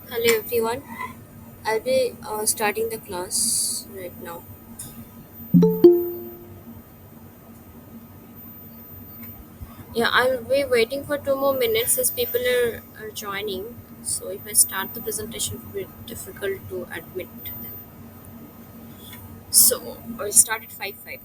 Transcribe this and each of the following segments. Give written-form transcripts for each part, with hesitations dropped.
Hello everyone. I'll be starting the class right now. Yeah, I'll be waiting for 2 more minutes as people are joining. So if I start the presentation, it will be difficult to admit them. So I'll start at 5:05.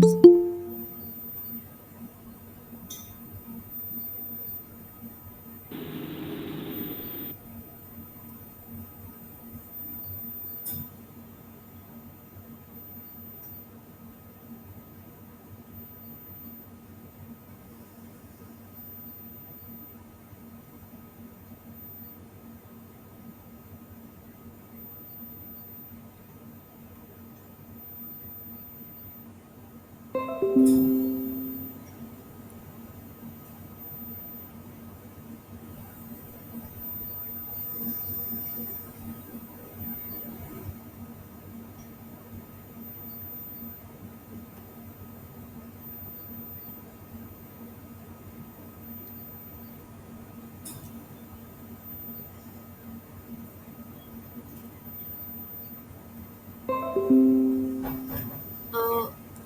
Uh,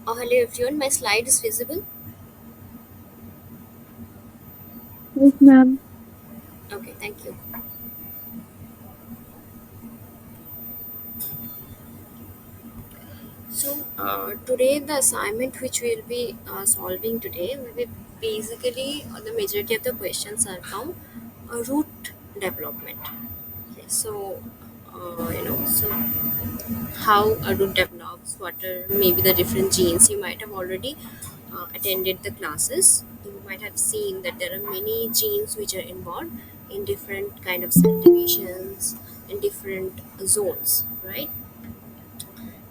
Hello everyone, my slide is visible. Yes, ma'am. Okay, thank you. So, today the assignment which we'll be solving today will be basically the majority of the questions are from root development. Okay, so, so how a root develops, what are maybe the different genes. You might have already attended the classes. You might have seen that there are many genes which are involved in different kind of cell divisions in different zones, right?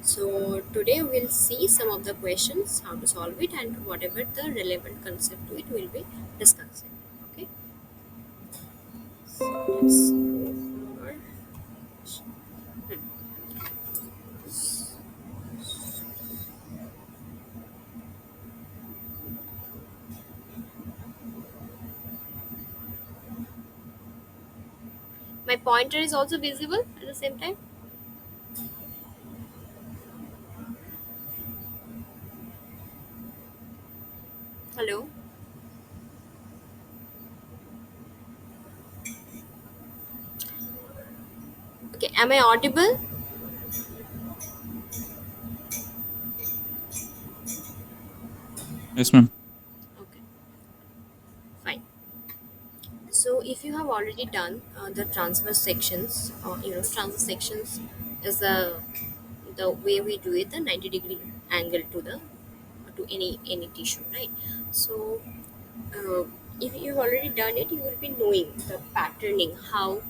So today we'll see some of the questions, how to solve it, and whatever the relevant concept to it will be discussing. Okay, so let's go for. My pointer is also visible at the same time. Hello. Okay, am I audible? Yes, ma'am. Okay, fine. So if you have already done the transverse sections, transverse sections is the way we do it, the 90-degree angle to the to any tissue, right? So uh, if you've already done it, you will be knowing the patterning, how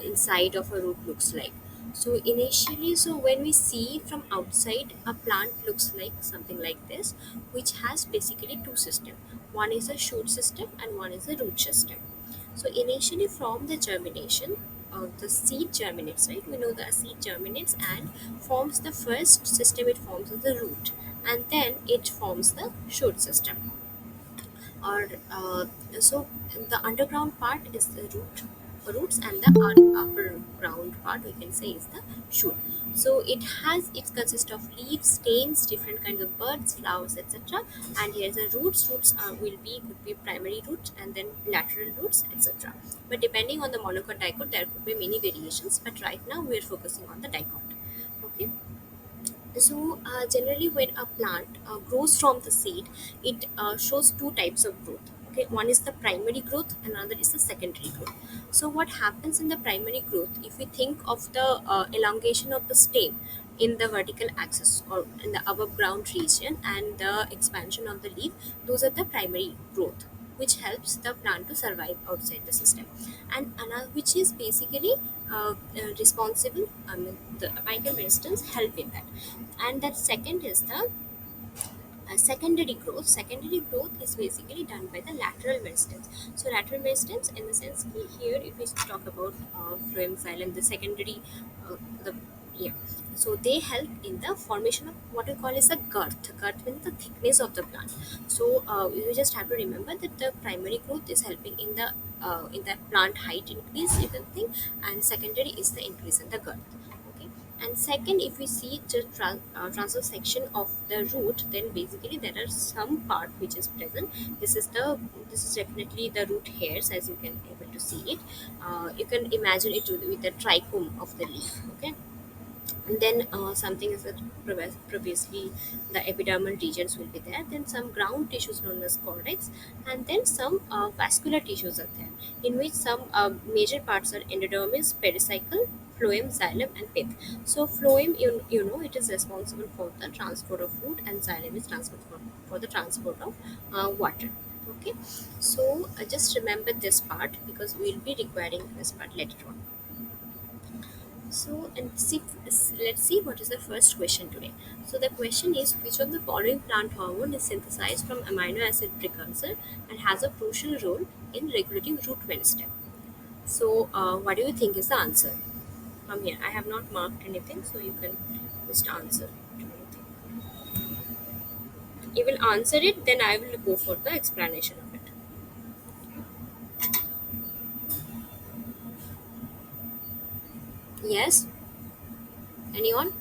inside of a root looks like. So initially, so when we see from outside, a plant looks like something like this, which has basically two systems. One is a shoot system and one is a root system. So initially, from the germination, the seed germinates, right? We know the seed germinates and forms the first system. It forms as the root, and then it forms the shoot system. Or so the underground part is the roots, and the upper ground part we can say is the shoot. So it consists of leaves, stems, different kinds of buds, flowers, etc. And here the roots could be primary roots and then lateral roots, etc. But depending on the monocot dicot there could be many variations, but right now we are focusing on the dicot. Okay, so, generally, when a plant grows from the seed, it shows two types of growth. Okay, one is the primary growth, and another is the secondary growth. So, what happens in the primary growth? If we think of the elongation of the stem in the vertical axis or in the above ground region, and the expansion of the leaf, those are the primary growth, which helps the plant to survive outside the system, and another which is basically responsible. The apical instance help in that, and that second is the secondary growth. Secondary growth is basically done by the lateral meristms. So lateral meristms, in the sense here, if we talk about phloem xylem, the secondary, the yeah, so they help in the formation of what we call as a girth. Girth means the thickness of the plant. So you just have to remember that the primary growth is helping in the plant height increase, you can think, and secondary is the increase in the girth. Okay, and second, if we see the transverse section of the root, then basically there are some part which is present. This is definitely the root hairs, as you can able to see it. You can imagine it with the trichome of the leaf. Okay, And then something is that previously the epidermal regions will be there, then some ground tissues known as cortex, and then some vascular tissues are there, in which some major parts are endodermis, pericycle, phloem, xylem, and pith. So phloem, you know, it is responsible for the transport of food, and xylem is transport for the transport of water. Okay, so just remember this part because we will be requiring this part later on. So, let's see what is the first question today. So, the question is, which of the following plant hormone is synthesized from amino acid precursor and has a crucial role in regulating root meristem? So, what do you think is the answer? From here, I have not marked anything, so you can just answer to anything. You will answer it, then I will go for the explanation of it. Yes? Anyone?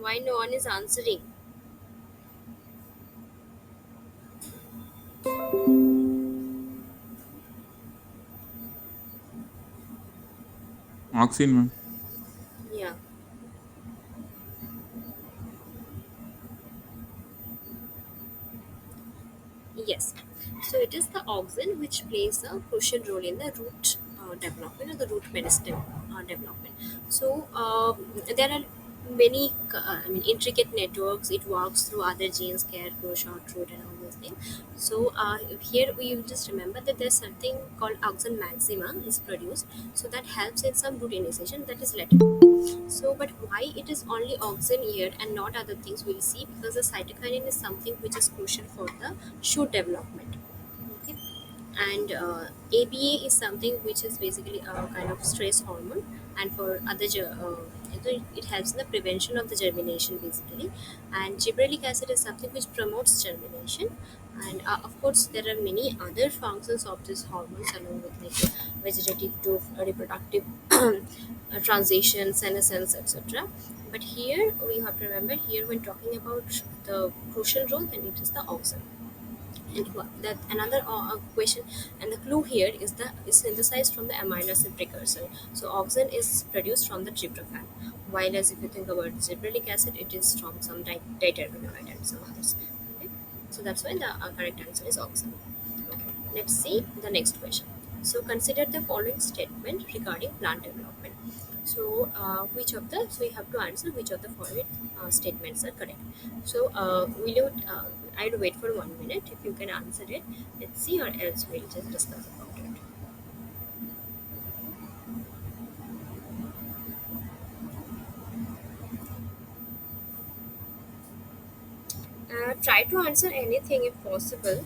Why no one is answering? Oxygen, ma'am. Yeah. Yes. So it is the auxin which plays a crucial role in the root development or the root meristem development. So there are many, intricate networks. It works through other genes, scarecrow, short root, and all those things. So here we will just remember that there's something called auxin maxima is produced. So that helps in some root initiation that is later. So, but why it is only auxin here and not other things we'll see, because the cytokinin is something which is crucial for the shoot development. Okay, and ABA is something which is basically a kind of stress hormone, and for other it helps in the prevention of the germination basically, and gibberellic acid is something which promotes germination, and of course there are many other functions of these hormones along with like vegetative to reproductive transition, senescence, etc. But here we have to remember, here when talking about the crucial role, then it is the auxin. And that another question, and the clue here is the is synthesized from the amino acid precursor. So auxin is produced from the tryptophan, while as if you think about gibberellic acid, it is from some diterpenoid and some others. Okay? So that's why the correct answer is auxin. Okay. Let's see the next question. So consider the following statement regarding plant development. So which of the, so you have to answer which of the following statements are correct. So will you? I'll wait for 1 minute. If you can answer it, let's see, or else we'll just discuss about it. Try to answer anything if possible.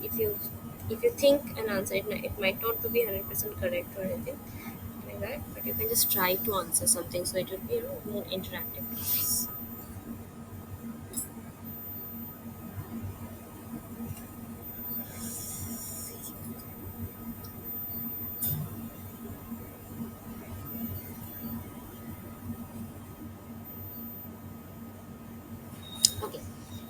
If you think an answer, it might not to be 100% correct or anything like that, but you can just try to answer something so it will be, more interactive. Okay,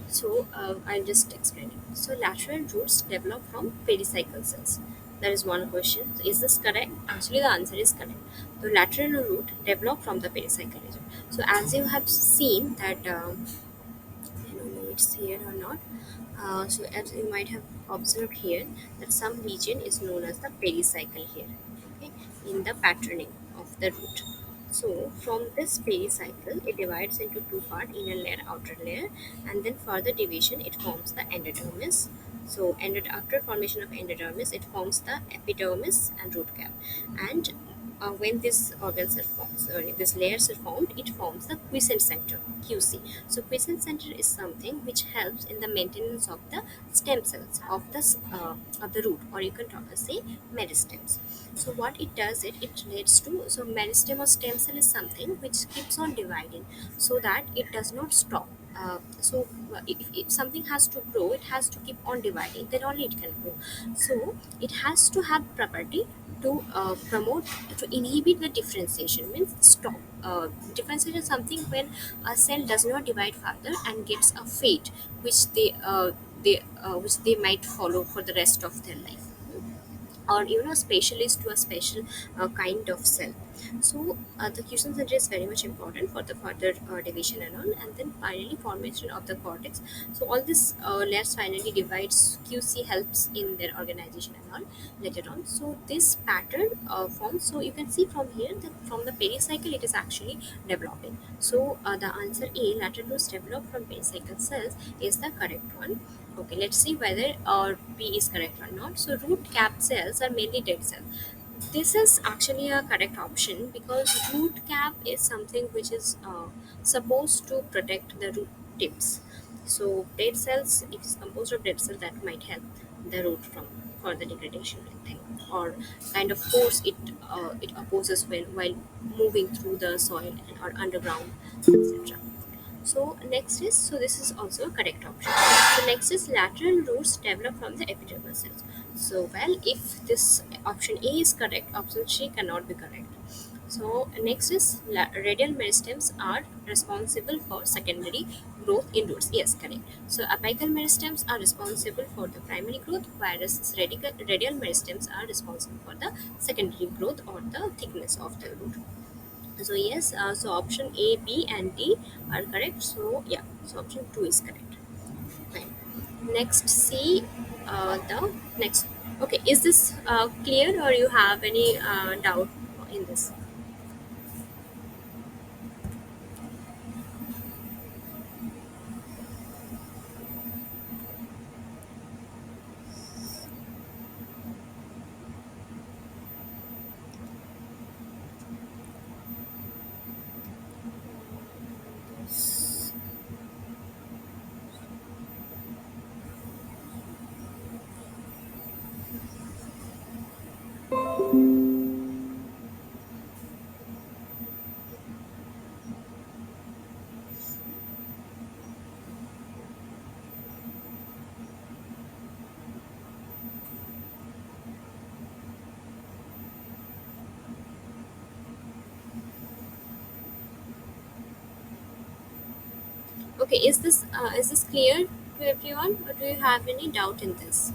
so I'll just explain it. So lateral roots develop from pericycle cells. That is one question. So is this correct? Actually, the answer is correct. The lateral root develop from the pericycle region. So as you have seen that, I don't know it's here or not. So as you might have observed here, that some region is known as the pericycle here, okay, in the patterning of the root. So from this pericycle, it divides into two parts, inner layer, outer layer, and then further division, it forms the endodermis. So after formation of endodermis, it forms the epidermis and root cap. And when these organs are formed, sorry, these layers are formed, it forms the quiescent center, QC. So quiescent center is something which helps in the maintenance of the stem cells of the root, or you can say meristems. So what it does, it relates to, so meristem or stem cell is something which keeps on dividing, so that it does not stop. If something has to grow, it has to keep on dividing, then only it can grow. So it has to have property to promote, to inhibit the differentiation, means stop. Differentiation is something when a cell does not divide further and gets a fate which they might follow for the rest of their life, or specialist to a special kind of cell. So the fusion center is very much important for the further division and all, and then finally formation of the cortex. So all this layers finally divides, QC helps in their organization and all later on. So this pattern forms, so you can see from here that from the pericycle it is actually developing. So the answer A, lateral roots develop from pericycle cells, is the correct one. Okay, let's see whether B is correct or not. So root cap cells are mainly dead cells. This is actually a correct option, because root cap is something which is supposed to protect the root tips. So dead cells, it is composed of dead cells that might help the root from further degradation, I think, or kind of force it, it opposes while moving through the soil or underground, etc. So next is, so this is also a correct option. So next is lateral roots develop from the epidermal cells. So well, if this option A is correct, option C cannot be correct. So next is radial meristems are responsible for secondary growth in roots. Yes, correct. So apical meristems are responsible for the primary growth, whereas radial meristems are responsible for the secondary growth or the thickness of the root. So yes, so option A, B, and D are correct. So yeah, so option two is correct. Fine. Next, see the next. Okay, is this clear, or you have any doubt in this? Okay, is this clear to everyone, or do you have any doubt in this?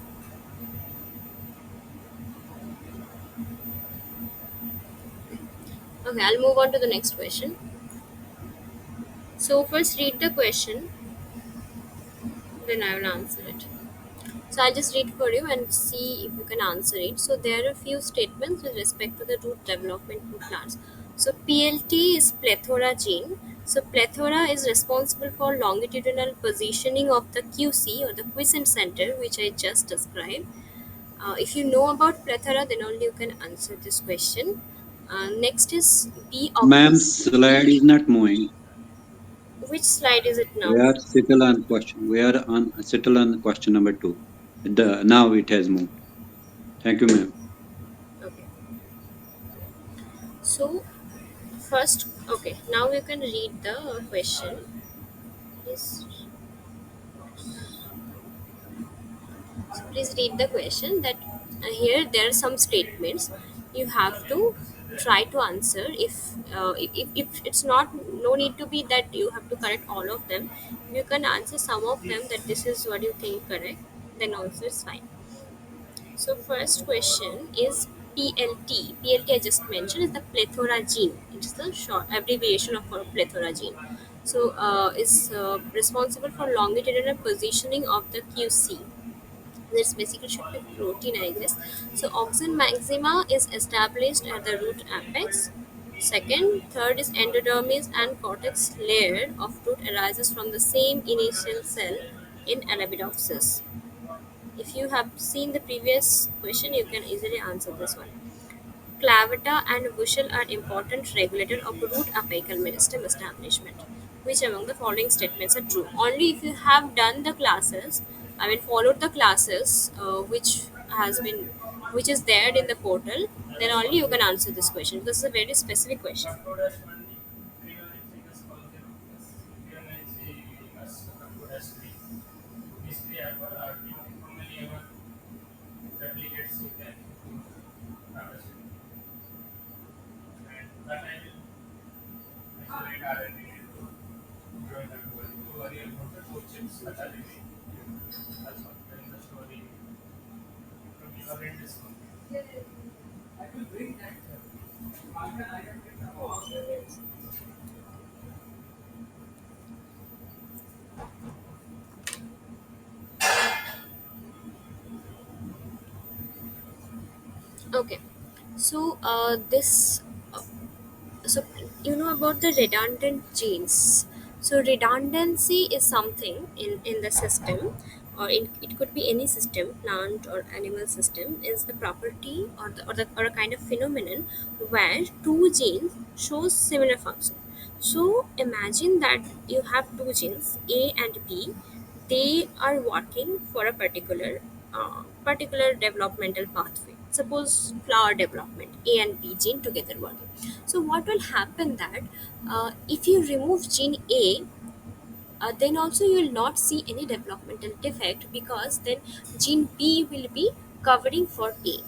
Okay, I'll move on to the next question. So first, read the question, then I will answer it. So I'll just read for you and see if you can answer it. So there are a few statements with respect to the root development in plants. So PLT is plethora gene. So plethora is responsible for longitudinal positioning of the QC, or the quiescent center, which I just described. If you know about plethora, then only you can answer this question. Next is B Ma'am, occurs. slide is not moving. Which slide is it We now? are still on question. We are on still on question number two. The now it has moved. Thank you, ma'am. Okay. So first, okay, now you can read the question. Please, so please read the question, that here there are some statements you have to try to answer. If it's not, no need to be that you have to correct all of them. You can answer some of them, that this is what you think correct, then also it's fine. So first question is PLT. PLT I just mentioned is the plethora gene. It's the short abbreviation of a plethora gene. So is responsible for longitudinal positioning of the QC. This basically should be protein, I guess. So auxin maxima is established at the root apex. Second, third is endodermis and cortex layer of root arises from the same initial cell in Arabidopsis. If you have seen the previous question, you can easily answer this one. clavata and bushel are important regulator of root apical meristem establishment. Which among the following statements are true? Only if you have done the classes, I mean followed the classes has been which is there in the portal, then only you can answer this question. This is a very specific question. Okay, so this so you know about the redundant genes. So redundancy is something in the system, or it could be any system, plant or animal system, is the property or a kind of phenomenon where two genes shows similar function. So imagine that you have two genes A and B, they are working for a particular developmental pathway. Suppose flower development, A and B gene together working. So what will happen that if you remove gene A, then also you will not see any developmental defect, because then gene B will be covering for A,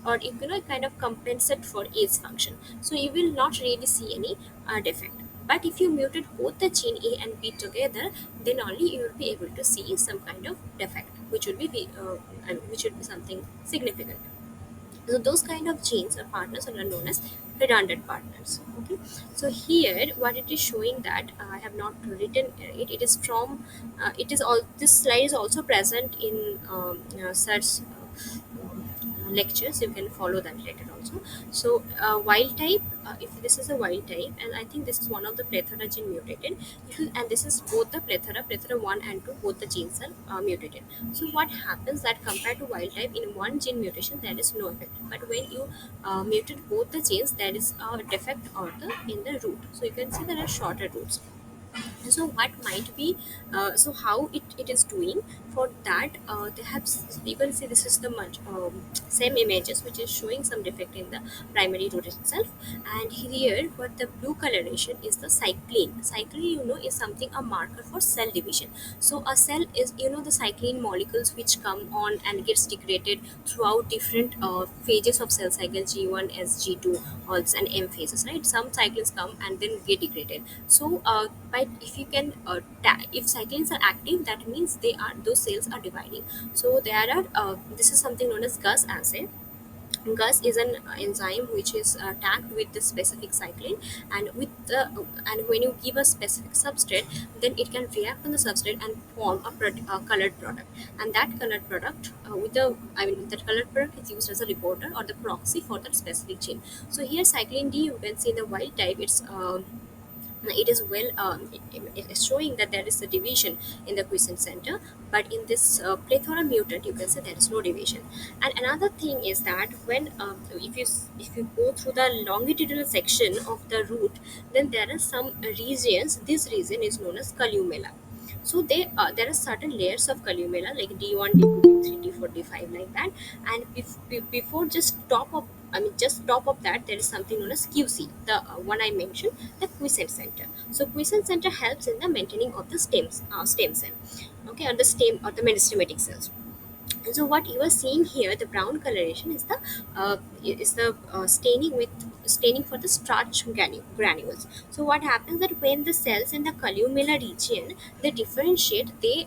or you know kind of compensate for A's function. So you will not really see any defect. But if you muted both the gene A and B together, then only you will be able to see some kind of defect, which would be something significant. So those kind of genes or partners are known as redundant partners. Okay. So here, what it is showing that I have not written it. It is from. It is all. This slide is also present in such lectures. You can follow that later also. So wild type. If this is a wild type, and I think this is one of the plethora gene mutated, and this is both the plethora 1 and 2, both the genes are mutated. So what happens that compared to wild type, in one gene mutation there is no effect, but when you mutate both the genes, there is a defect or the in the root. So you can see there are shorter roots. So what might be so how it is doing for that, they have you can see this is the much same images which is showing some defect in the primary root itself. And here what the blue coloration is the cyclin, you know, is something a marker for cell division. So a cell is, you know, the cyclin molecules which come on and gets degraded throughout different phases of cell cycle, G1 S G2 also and M phases, right? Some cyclins come and then get degraded. So but if you can if cyclins are active, that means those cells are dividing. So there are this is something known as gus assay. Gus is an enzyme which is tagged with the specific cyclin, and and when you give a specific substrate, then it can react on the substrate and form a colored product. And that colored product that colored product is used as a reporter or the proxy for that specific gene. So here cyclin D, you can see in the wild type, it is well it is showing that there is a division in the quiescent center, but in this plethora mutant, you can say there is no division. And another thing is that when if you go through the longitudinal section of the root, then there are some regions. This region is known as columella. So there are certain layers of columella like D1, D2, D3, D4, D5, like that. And before just top of, just top of that, there is something known as QC, the one I mentioned, the quiescent center. So quiescent center helps in the maintaining of the stem cell, okay, or the stem or the meristematic cells. So what you are seeing here, the brown coloration is the staining for the granules. So what happens that when the cells in the columella region, they differentiate, they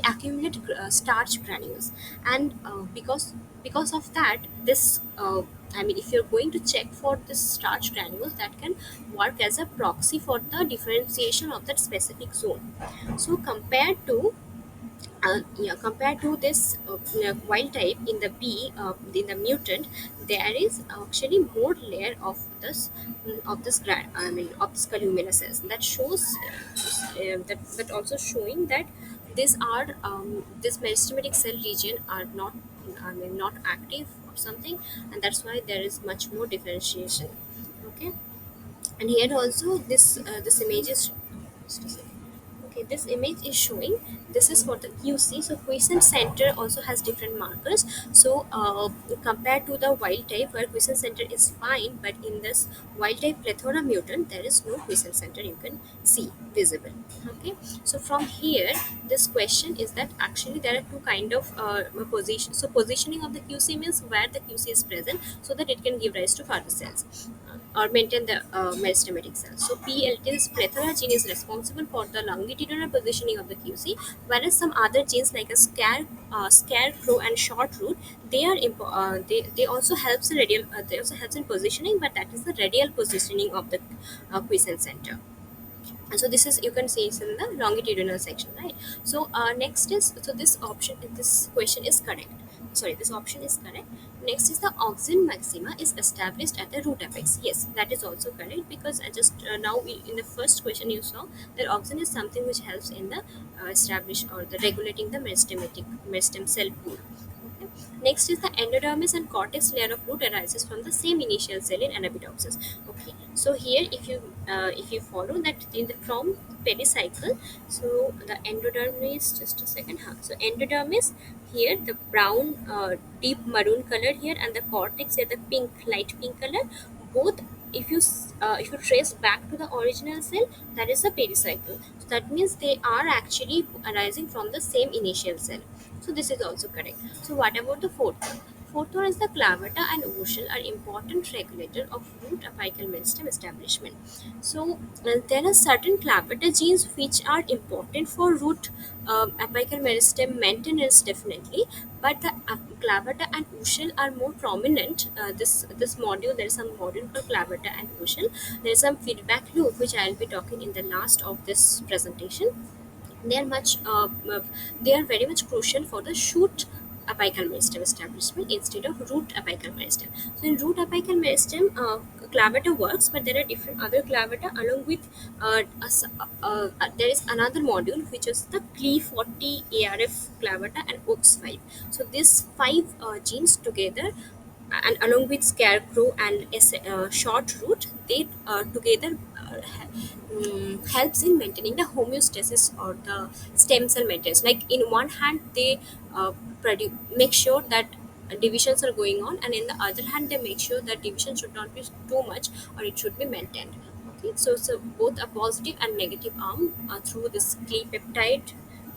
accumulate starch granules. And because of that, this if you're going to check for this starch granules, that can work as a proxy for the differentiation of that specific zone. So compared to this wild type, in the B, in the mutant, there is actually more layer of of this columella cells. That shows that also showing that these are this meristematic cell region are not I mean not active or something, and that's why there is much more differentiation. Okay, and here also this image is just a second. Okay, this image is showing this is for the QC. So quiescent center also has different markers. So compared to the wild type where quiescent center is fine, but in this wild type plethora mutant there is no quiescent center you can see visible. Okay, so from here this question is that actually there are two kind of position. So positioning of the QC means where the QC is present so that it can give rise to further cells or maintain the meristematic cells. So PLT's plethora gene is responsible for the longitudinal positioning of the QC, whereas some other genes like a scarecrow and short root, they also helps in radial they also helps in positioning, but that is the radial positioning of the quiescent center. And so this is you can see it's in the longitudinal section, right? So next is so this question is correct. Sorry, this option is correct. Next is the auxin maxima is established at the root apex. Yes, that is also correct because I just now in the first question you saw that auxin is something which helps in the establish or the regulating the meristem cell pool. Okay. Next is the endodermis and cortex layer of root arises from the same initial cell in Arabidopsis. Okay, so here if you follow that in the from pericycle, so the endodermis just a second. Huh? So endodermis here the brown deep maroon color here and the cortex here the pink light pink color. Both if you trace back to the original cell that is a pericycle. So that means they are actually arising from the same initial cell. So this is also correct. So what about the fourth one? Fourth one is the clavata and oocyl are important regulator of root apical meristem establishment. So there are certain clavata genes which are important for root apical meristem maintenance definitely, but the clavata and oocyl are more prominent. This module there is some module for clavata and oocyl. There is some feedback loop which I will be talking in the last of this presentation. They are they are very much crucial for the shoot apical meristem establishment instead of root apical meristem. So in root apical meristem clavata works, but there are different other clavata along with there is another module which is the cle40 arf clavata and ox5. So these five genes together and along with scarecrow and short root they together helps in maintaining the homeostasis or the stem cell maintenance. Like in one hand they make sure that divisions are going on, and in the other hand they make sure that division should not be too much or it should be maintained. Okay, so both a positive and negative arm through this clay peptide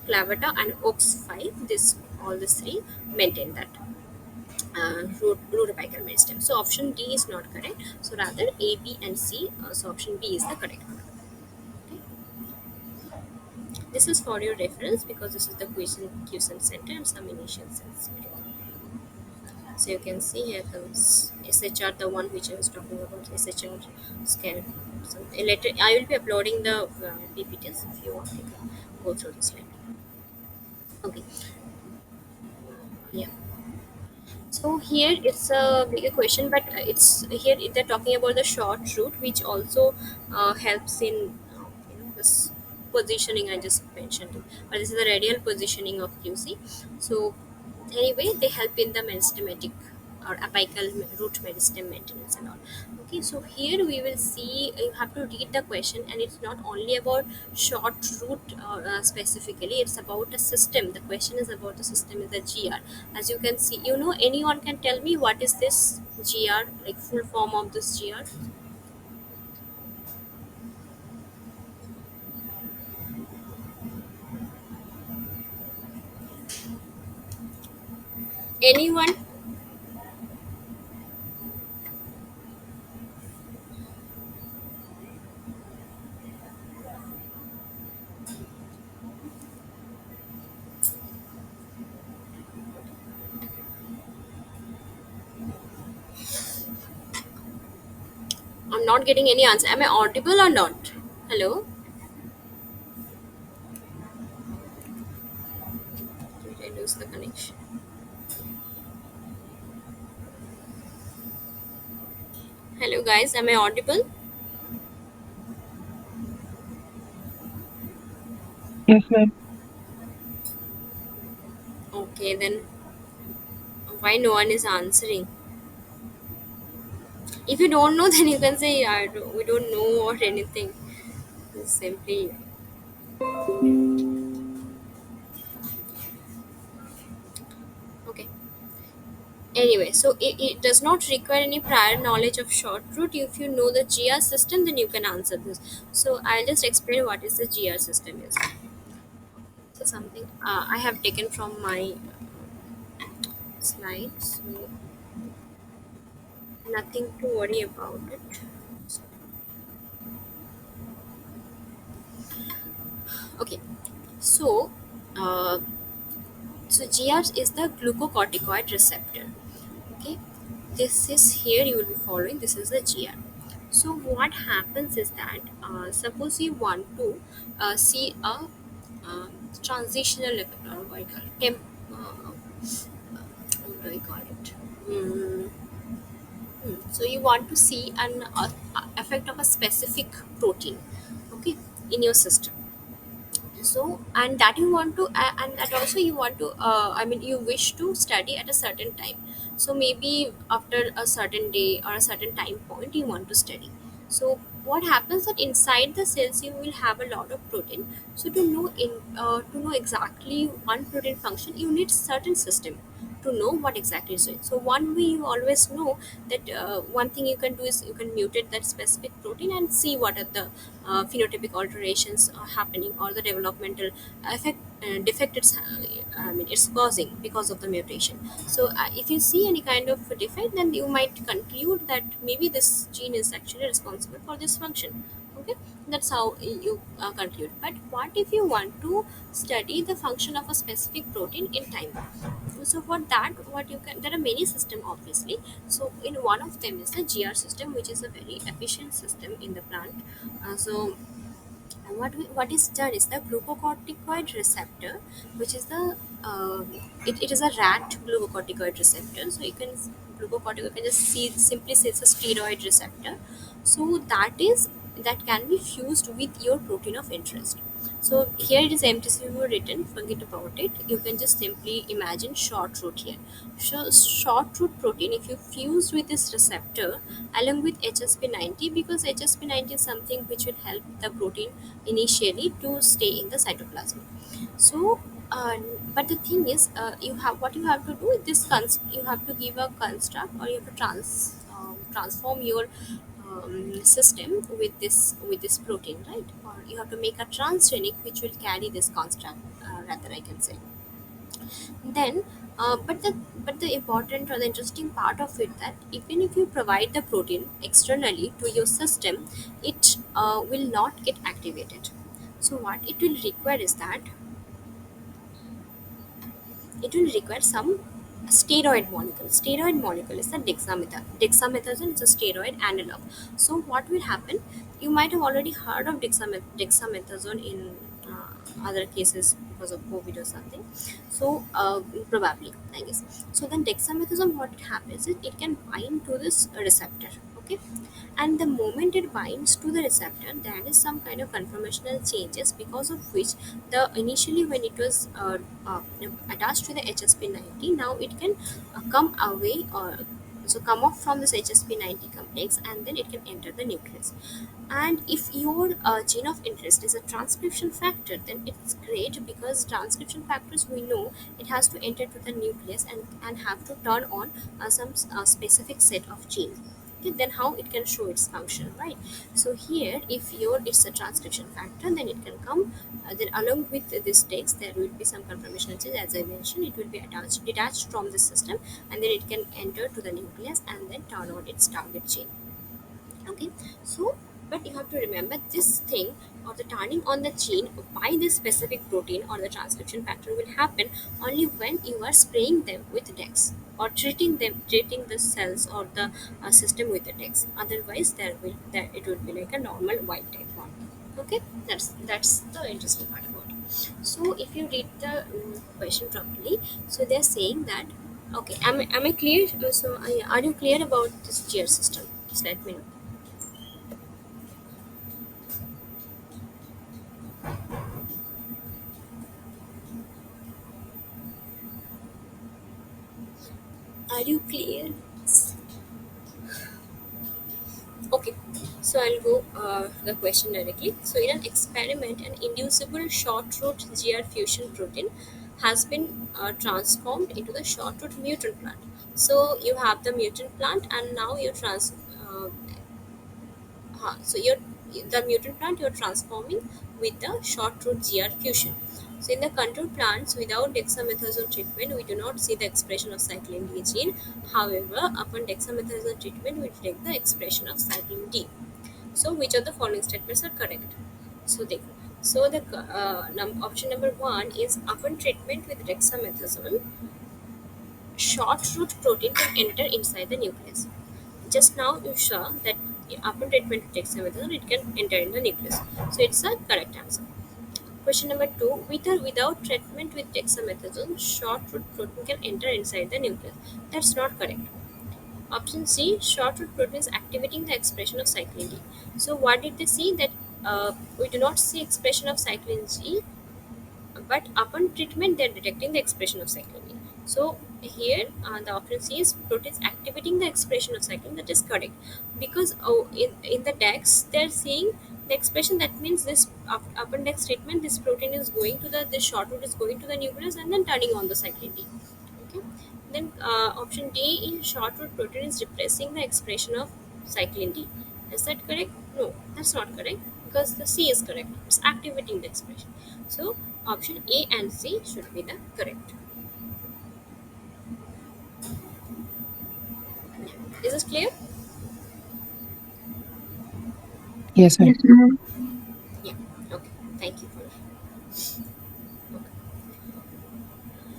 clavata and ox5, this all the three maintain that root apical meristem. So option D is not correct. So rather A, B, and C. So option B is the correct one. Okay. This is for your reference because this is the question center and some initial cells here. So you can see here comes SHR, the one which I was talking about, SHR scan. So later I will be uploading the PPTs if you want. You can go through this later. Okay. Yeah. So here it's a bigger question, but it's here they're talking about the short route, which also helps in this positioning I just mentioned. But this is the radial positioning of QC. So anyway, they help in the meristematic or apical root meristem maintenance and all. Okay, so here we will see you have to read the question, and it's not only about short root specifically. It's about a system. The question is about the system is the GR. As you can see, anyone can tell me what is this GR, like full form of this GR? Anyone? I'm not getting any answer. Am I audible or not? Hello? Did I lose the connection? Hello guys, am I audible? Yes, ma'am. Okay then. Why no one is answering? If you don't know, then you can say, we don't know or anything. Just simply, okay. Anyway, so it does not require any prior knowledge of short route. If you know the GR system, then you can answer this. So I'll just explain what is the GR system is. So something I have taken from my slides, so nothing to worry about it. Okay, so uh, so GR is the glucocorticoid receptor. Okay, this is here you will be following. This is the GR. So what happens is that suppose you want to see a uh, transitional effect, or what I call it, what do I call it? Mm, so you want to see an effect of a specific protein, okay, in your system. So and that you want to and that also you want to I mean you wish to study at a certain time. So maybe after a certain day or a certain time point you want to study. So what happens that inside the cells you will have a lot of protein. So to know exactly one protein function you need certain system to know what exactly is it. So one way you always know that one thing you can do is you can mutate that specific protein and see what are the phenotypic alterations are happening or the developmental effect defect I mean it's causing because of the mutation. So if you see any kind of defect, then you might conclude that maybe this gene is actually responsible for this function. Okay, that's how you conclude. But what if you want to study the function of a specific protein in time? So for that, what you can, there are many systems obviously. So in one of them is the GR system, which is a very efficient system in the plant. So what is done is the glucocorticoid receptor, which is the it is a rat glucocorticoid receptor. So you can glucocorticoid can just see simply say it's a steroid receptor. So that can be fused with your protein of interest. So here it is MTCU written, forget about it. You can just simply imagine short root here. So short root protein, if you fuse with this receptor along with HSP90, because HSP90 is something which will help the protein initially to stay in the cytoplasm. So uh, but the thing is you have what you have to do is you have to give a construct, or you have to transform your system with this protein, right? Or you have to make a transgenic which will carry this construct, rather I can say. Then but the important or the interesting part of it, that even if you provide the protein externally to your system, it will not get activated. So what it will require is that it will require some steroid molecule. Steroid molecule is the dexamethasone. Dexamethasone is a steroid analog. So what will happen? You might have already heard of dexamethasone in other cases because of COVID or something. So probably, I guess. So then dexamethasone, what it happens is it can bind to this receptor. Okay, and the moment it binds to the receptor, there is some kind of conformational changes, because of which the initially when it was attached to the HSP90, now it can come away, or so come off from this HSP90 complex, and then it can enter the nucleus. And if your gene of interest is a transcription factor, then it's great, because transcription factors, we know it has to enter to the nucleus and have to turn on some specific set of genes. Okay, then how it can show its function, right? So here, if your it's a transcription factor, then it can come, then along with this text there will be some confirmation change, as I mentioned. It will be detached from the system, and then it can enter to the nucleus and then turn on its target gene. Okay, so but you have to remember this thing, or the turning on the gene by this specific protein or the transcription factor, will happen only when you are spraying them with dex, or treating the cells or the system with the dex. Otherwise there it will be like a normal white type one. Okay, that's the interesting part about it. So if you read the question properly, so they're saying that, okay, am I clear? So are you clear about this GR system? Just let me know. So I'll go the question directly. So in an experiment, an inducible short root GR fusion protein has been transformed into the short root mutant plant. So you have the mutant plant, and now you so you're the mutant plant you're transforming with the short root GR fusion. So in the control plants without dexamethasone treatment, we do not see the expression of cyclin D gene. However, upon dexamethasone treatment, we detect the expression of cyclin D. So which of the following statements are correct? So they so the option number one is upon treatment with dexamethasone, short root protein can enter inside the nucleus. Just now you saw that upon treatment with dexamethasone, it can enter in the nucleus. So it's a correct answer. Question number two: with or without treatment with dexamethasone, short root protein can enter inside the nucleus. That's not correct. Option C: short root protein is activating the expression of cyclin D. So what did they see? That we do not see expression of cyclin G, but upon treatment they're detecting the expression of cyclin D. So here the option C is proteins activating the expression of cyclin. That is correct, because in the DEX they're seeing the expression. That means this upon DEX treatment, this protein is going to the short root is going to the nucleus and then turning on the cyclin D. Okay. Then option D in short root protein is replacing the expression of cyclin D. Is that correct? No, that's not correct, because the C is correct. It's activating the expression. So option A and C should be the correct. Is this clear? Yes, sir. Yes, ma'am. Yeah. Okay. Thank you for. Okay.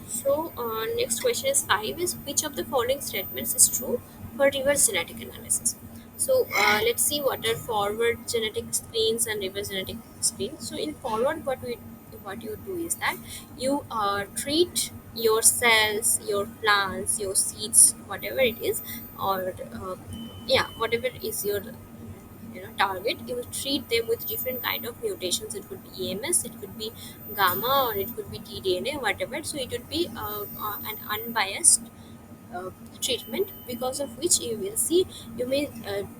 So, next question is 5 is which of the following statements is true for reverse genetic analysis? So, let's see what are forward genetic screens and reverse genetic screens. So, in forward, what you do is that you treat your cells, your plants, your seeds, whatever it is, or yeah, whatever is your target, you will treat them with different kind of mutations. It could be EMS, it could be gamma, or it could be tDNA, whatever. So it would be an unbiased treatment, because of which you will see, you may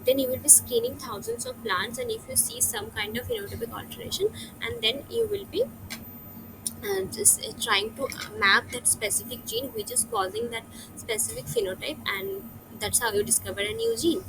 then you will be screening thousands of plants, and if you see some kind of phenotypic alteration, and then you will be just trying to map that specific gene which is causing that specific phenotype, and that's how you discover a new gene.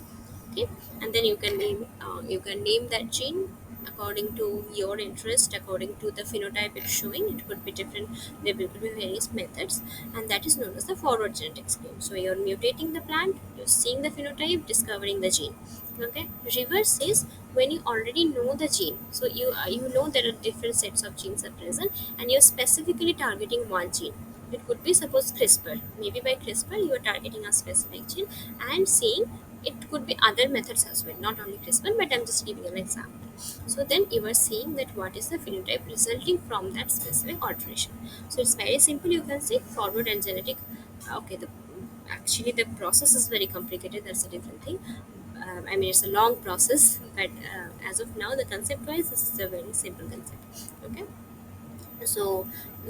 Okay. And then you can name that gene according to your interest, according to the phenotype it's showing. It could be different, there will be various methods, and that is known as the forward genetic screen. So you're mutating the plant, you're seeing the phenotype, discovering the gene. Okay. Reverse is when you already know the gene, so you know there are different sets of genes are present, and you're specifically targeting one gene. It could be, suppose, CRISPR. Maybe by CRISPR you are targeting a specific gene and seeing. It could be other methods as well, not only CRISPR, but I'm just giving an example. So then you are seeing that what is the phenotype resulting from that specific alteration. So it's very simple. You can see forward and genetic. Okay, actually the process is very complicated. That's a different thing. I mean, it's a long process, but as of now, the concept wise, this is a very simple concept. Okay. So,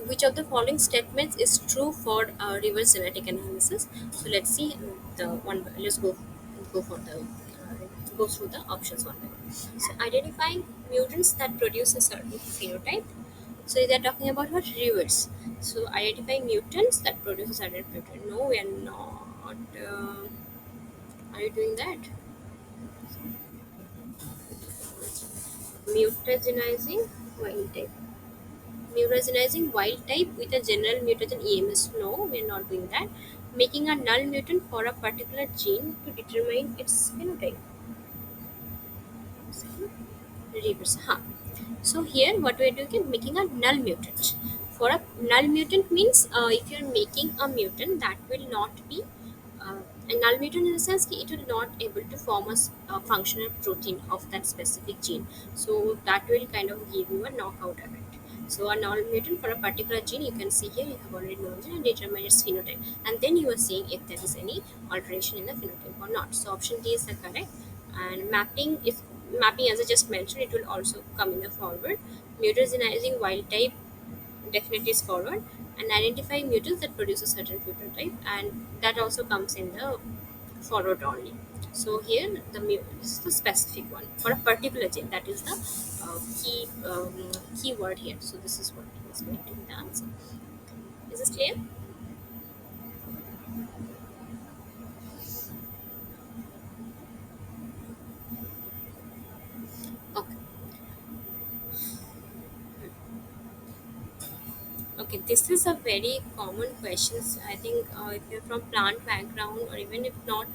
which of the following statements is true for reverse genetic analysis? So let's see the one. Let's go for the go through the options one by one. So identifying mutants that produce a certain phenotype. So they're talking about what, reverse. So identifying mutants that produce a certain phenotype. No, we are not. Are you doing that? Mutagenizing wild type. Mutagenizing wild type with a general mutagen EMS. No, we are not doing that. Making a null mutant for a particular gene to determine its phenotype. Reverse. Huh. So here what we are doing is making a null mutant. For a null mutant means if you are making a mutant that will not be a null mutant in the sense that it will not able to form a functional protein of that specific gene. So that will kind of give you a knockout effect. So a null mutant for a particular gene, you can see here you have already known it and determine its phenotype. And then you are seeing if there is any alteration in the phenotype or not. So option D is the correct. And mapping, as I just mentioned, it will also come in the forward. Mutagenizing wild type definitely is forward, and identifying mutants that produce a certain phenotype, and that also comes in the forward only. So here this is the specific one for a particular gene, that is the keyword here. So this is what is going to be the answer. Is this clear? Okay. Okay, this is a very common question. I think if you're from plant background, or even if not,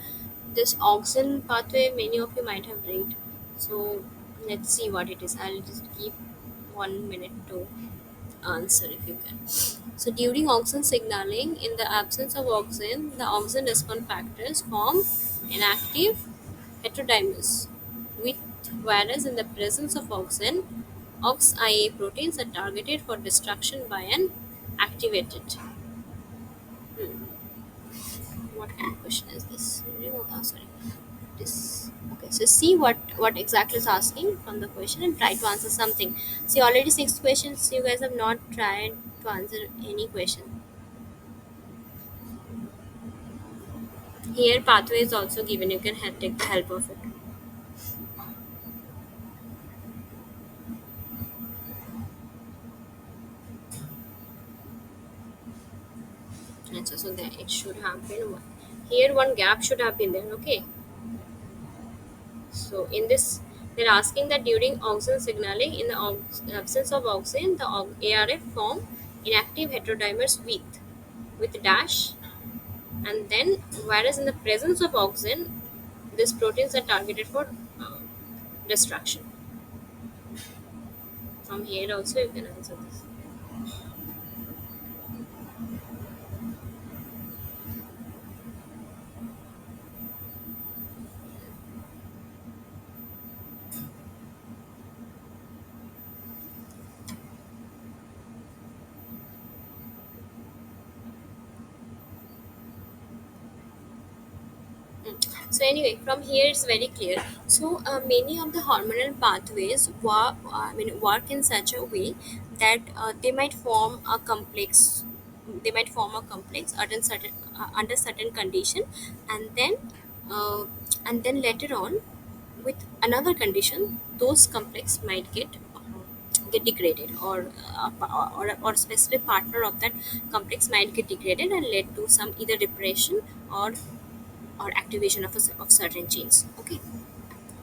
this auxin pathway many of you might have read. So let's see what it is. I'll just give 1 minute to answer if you can. So during auxin signaling, in the absence of auxin, the auxin response factors form inactive heterodimers, with whereas in the presence of auxin, OXIA proteins are targeted for destruction by an activated. What kind of question is this? Oh, sorry. This. Okay, so see what exactly is asking from the question and try to answer something. See, already 6 questions. You guys have not tried to answer any question. Here, pathway is also given. You can take the help of it. And so there it should have been one. Here, one gap should have been there. Okay. So in this, they're asking that during auxin signaling, in the absence of auxin, the ARF form inactive heterodimers with dash, and then whereas in the presence of auxin, these proteins are targeted for uh, destruction. From here also you can answer this. So anyway, from here it's very clear. So many of the hormonal pathways work in such a way that they might form a complex. They might form a complex under certain condition, and then uh, later on, with another condition, those complex might get degraded, or specific partner of that complex might get degraded and lead to some either depression or activation of certain genes. Okay.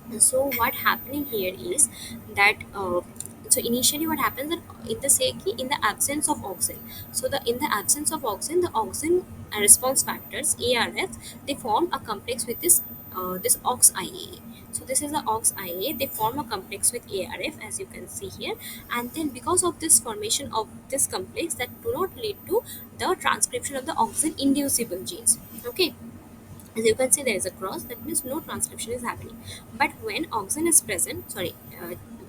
And so what happening here is that so initially what happens that in the seki, in the absence of auxin, so the in the absence of auxin, the auxin response factors ARF, they form a complex with this OXIAA. So this is the OXIAA. They form a complex with ARF, as you can see here, and then because of this formation of this complex, that do not lead to the transcription of the auxin inducible genes. Okay. As you can see, there is a cross, that means no transcription is happening. But when auxin is present,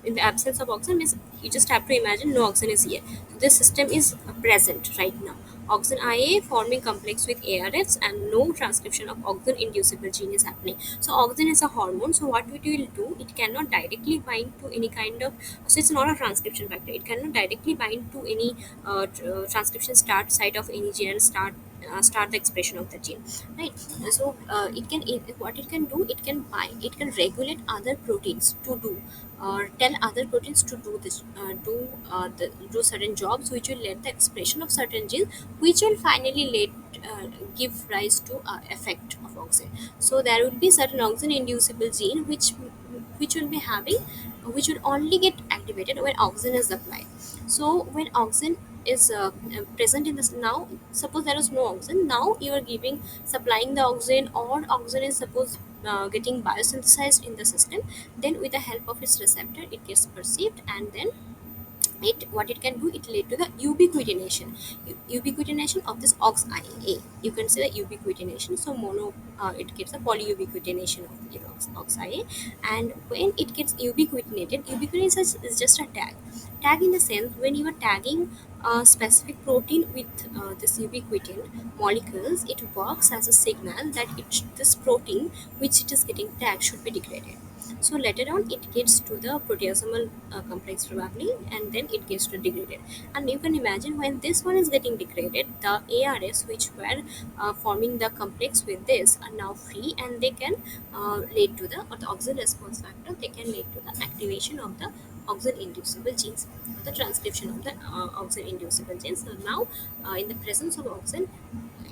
in the absence of auxin means you just have to imagine no auxin is here. So this system is present right now. Auxin IA forming complex with ARFs, and no transcription of auxin inducible gene is happening. So auxin is a hormone. So what it will do, it cannot directly bind to any kind of, so it's not a transcription factor. It cannot directly bind to any transcription start site of any gene and start the expression of the gene, right? So what it can do, it can bind, it can regulate other proteins to do, or tell other proteins to do this do certain jobs, which will let the expression of certain genes, which will finally give rise to effect of auxin. So there will be certain auxin inducible gene which will be having, which will only get activated when auxin is applied. So when auxin is present in this, now suppose there is no auxin, now you are giving, supplying the auxin, or auxin is suppose getting biosynthesized in the system, then with the help of its receptor it gets perceived, and then it, what it can do, it lead to the ubiquitination of this OXIA. You can say the ubiquitination. So it gives a polyubiquitination of the OXIA, and when it gets ubiquitinated, ubiquitination is just a tag. Tag in the sense when you are tagging a specific protein with this ubiquitin molecules, it works as a signal that this protein which it is getting tagged should be degraded. So later on it gets to the proteasomal complex probably, and then it gets to degraded. And you can imagine when this one is getting degraded, the ARS which were forming the complex with this are now free, and they can lead to the, or the auxin response factor, they can lead to the activation of the auxin inducible genes, the transcription of the auxin inducible genes. So now in the presence of auxin,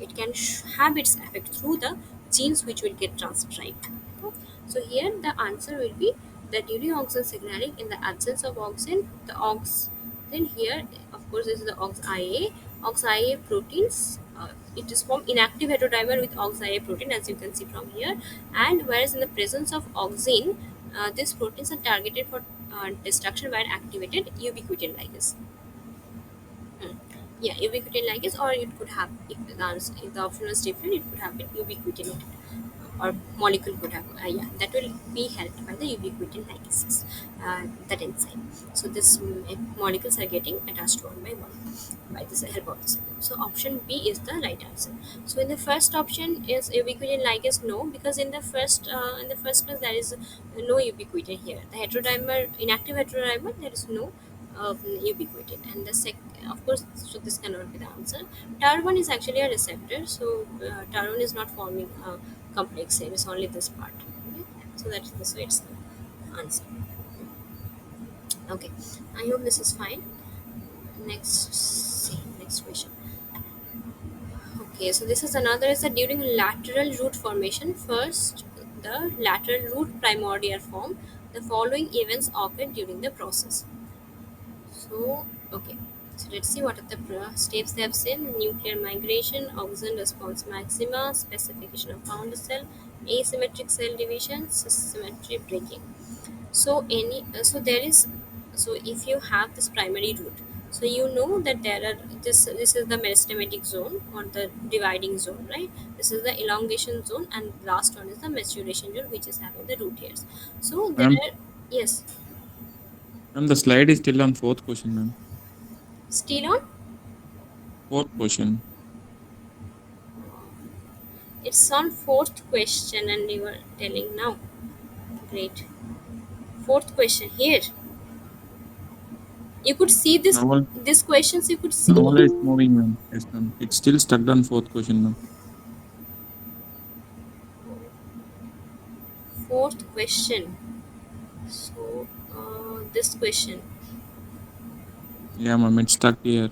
it can have its effect through the genes which will get transcribed. So here the answer will be that during auxin signaling, in the absence of auxin, the auxin here, of course, this is the AUXIA. AUXIA proteins, it is from inactive heterodimer with AUXIA protein, as you can see from here. And whereas in the presence of auxin, these proteins are targeted for destruction by activated ubiquitin ligase. Hmm. Yeah, ubiquitin ligase, or it could have, if the option was different, it could have been ubiquitin, or molecule could have, that will be helped by the ubiquitin ligases, that enzyme. So this molecules are getting attached one by one by this help of this. So option B is the right answer. So in the first option is ubiquitin ligase, no, because in the first place there is no ubiquitin here. The heterodimer, inactive heterodimer, there is no ubiquitin. And the of course, so this cannot be the answer. TAR1 is actually a receptor, so TAR1 is not forming complex here, it's only this part. Okay? So that's this way it's the answer. Okay, I hope this is fine. Next question. Okay, so this is another, is that during lateral root formation, first the lateral root primordial form, the following events occur during the process. So, okay. So let's see what are the steps they have seen: nuclear migration, auxin response maxima, specification of founder cell, asymmetric cell division, symmetry breaking. So so there is, so if you have this primary root, so you know that there are, this is the meristematic zone or the dividing zone, right? This is the elongation zone, and last one is the maturation zone, which is having the root hairs. So there Ma'am, are, yes, ma'am, the slide is still on fourth question, ma'am. still on. Fourth question. It's on fourth question, and you are telling now. Great. Fourth question here. You could see this. Now, These questions you could see. now it's moving, ma'am. Yes, ma'am. It's still stuck on fourth question, ma'am. Fourth question. So this question. Yeah, ma'am. It's stuck here.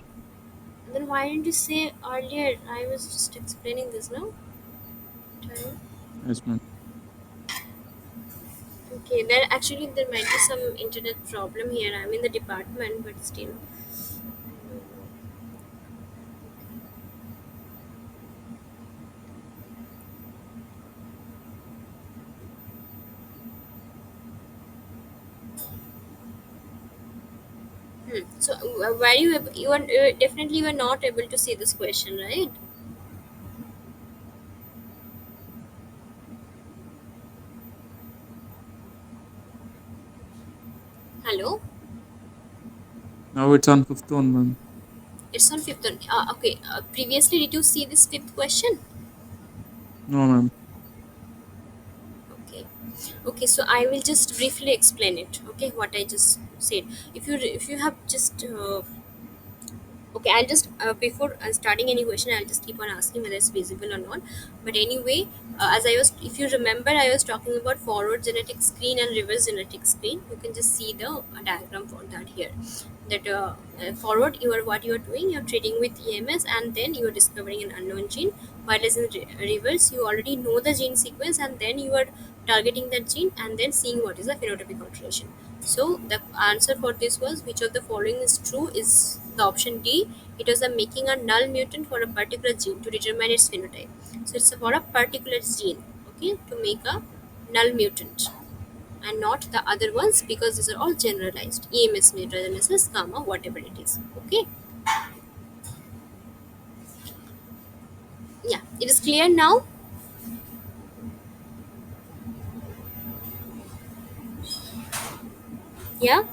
Then why didn't you say earlier? I was just explaining this now. Time. Yes, ma'am. Okay. There might be some internet problem here. I'm in the department, but still. So were you you are definitely you were not able to see this question, right? Hello. Now it's on fifth one, ma'am. It's on fifth one. Okay. Previously, did you see this fifth question? No, ma'am. Okay. Okay. So I will just briefly explain it. Okay, what I just said. If you have just okay, I'll just before starting any question, I'll just keep on asking whether it's visible or not. But anyway, as I was, if you remember, I was talking about forward genetic screen and reverse genetic screen. You can just see the diagram for that here. That forward, what you are doing, you're treating with EMS, and then you are discovering an unknown gene. While as in reverse, you already know the gene sequence, and then you are targeting that gene, and then seeing what is the phenotypic alteration. So the answer for this was, which of the following is true, is the option D. It was a making a null mutant for a particular gene to determine its phenotype. So it's for a particular gene, okay, to make a null mutant, and not the other ones, because these are all generalized. EMS, mutagenesis, gamma, whatever it is. Okay, yeah, it is clear now. Yeah,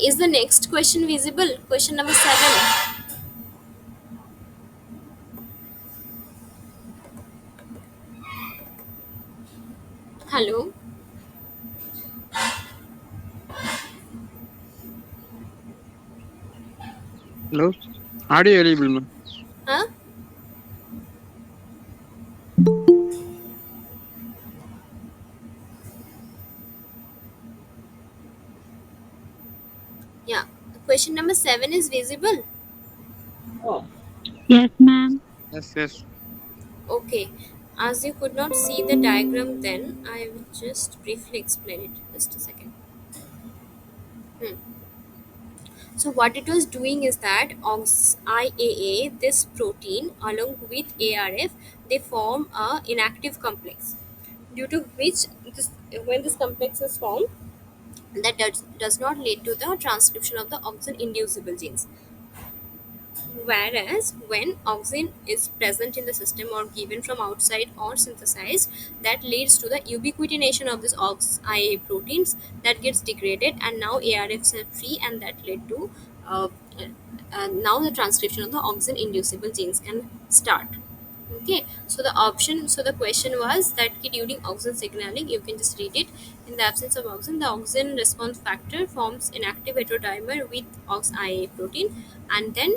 Is the next question visible? Question number 7. Hello? Hello? Audio available, ma'am. Huh? Yeah. Question number 7 is visible. Yes, ma'am. Yes, yes. Okay. As you could not see the diagram then, I will just briefly explain it. Just a second. Hmm. So what it was doing is that OXIAA, this protein, along with ARF, they form a inactive complex, due to which this, when this complex is formed, that does not lead to the transcription of the auxin inducible genes. Whereas when auxin is present in the system or given from outside or synthesized, that leads to the ubiquitination of this OXIA proteins that gets degraded, and now ARFs are free, and that led to uh, now the transcription of the auxin inducible genes can start. Okay, so the question was that during auxin signaling, you can just read it. In the absence of auxin, the auxin response factor forms inactive heterodimer with OXIA protein, and then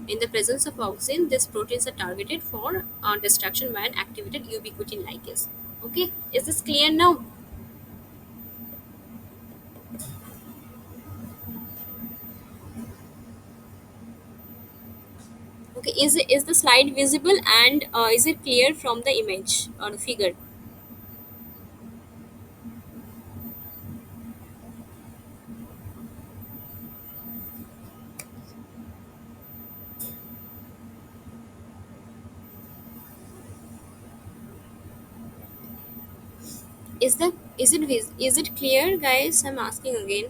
in the presence of auxin, these proteins are targeted for destruction by an activated ubiquitin ligase. Okay, is this clear now? Okay, is the slide visible, and is it clear from the image or the figure? Is it clear, guys? I'm asking again.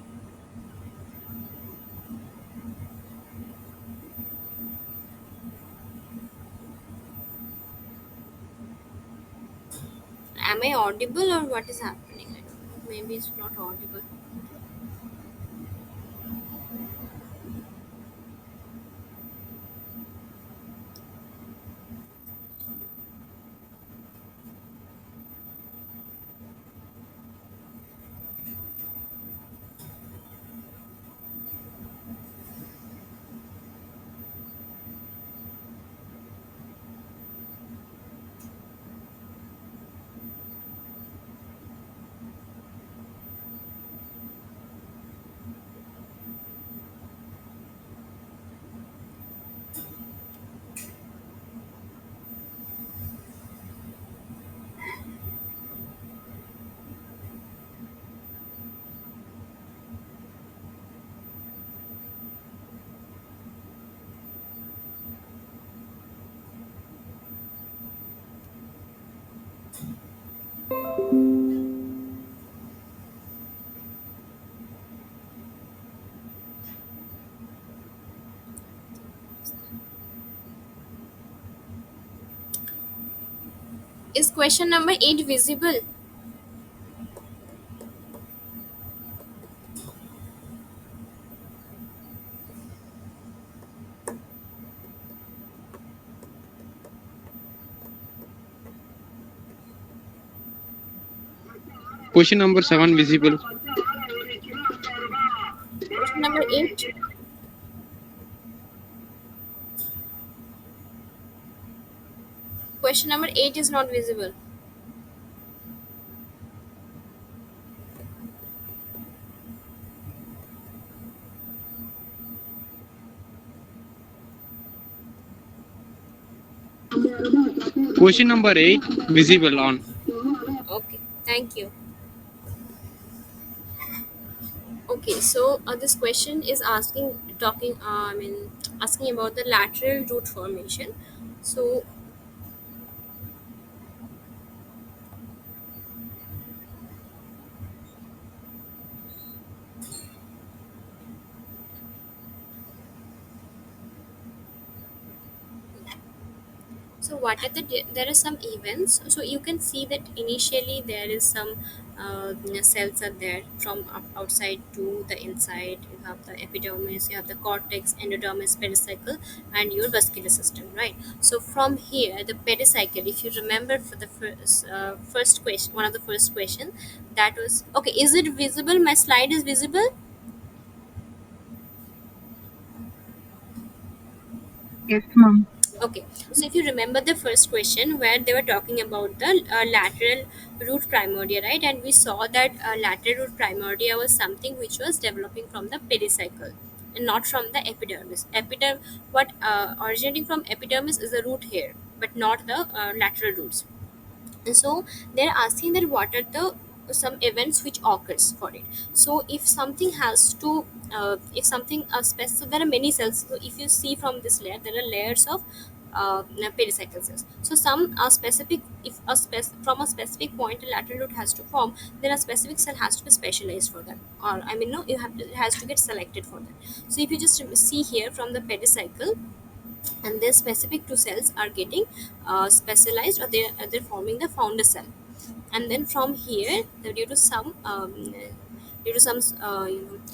Am I audible or what is happening? I don't know. Maybe it's not audible. Is question number 8 visible? Question number 7 visible. Question number 8? Question number 8 is not visible. Question number 8 visible on. Okay, thank you. Okay, so this question is asking about the lateral root formation. So So what are there are some events. So you can see that initially there is some cells are there from outside to the inside. You have the epidermis, you have the cortex, endodermis, pericycle, and your vascular system, right? So from here, the pericycle, if you remember for the first question, one of the first question, that was okay. Is it visible? My slide is visible. Yes, ma'am. Okay, so if you remember the first question where they were talking about the lateral root primordia, right? And we saw that lateral root primordia was something which was developing from the pericycle and not from the epidermis. What originating from epidermis is the root hair, but not the lateral roots. And so they're asking that what are the some events which occurs for it. So if something has to if something so there are many cells. So if you see from this layer, there are layers of pericycle cells. So some are specific. If from a specific point a lateral root has to form, then a specific cell has to be specialized for that, or I mean no, it has to get selected for that. So if you just see here from the pericycle, and their specific two cells are getting specialized, or they're forming the founder cell. And then from here, due to some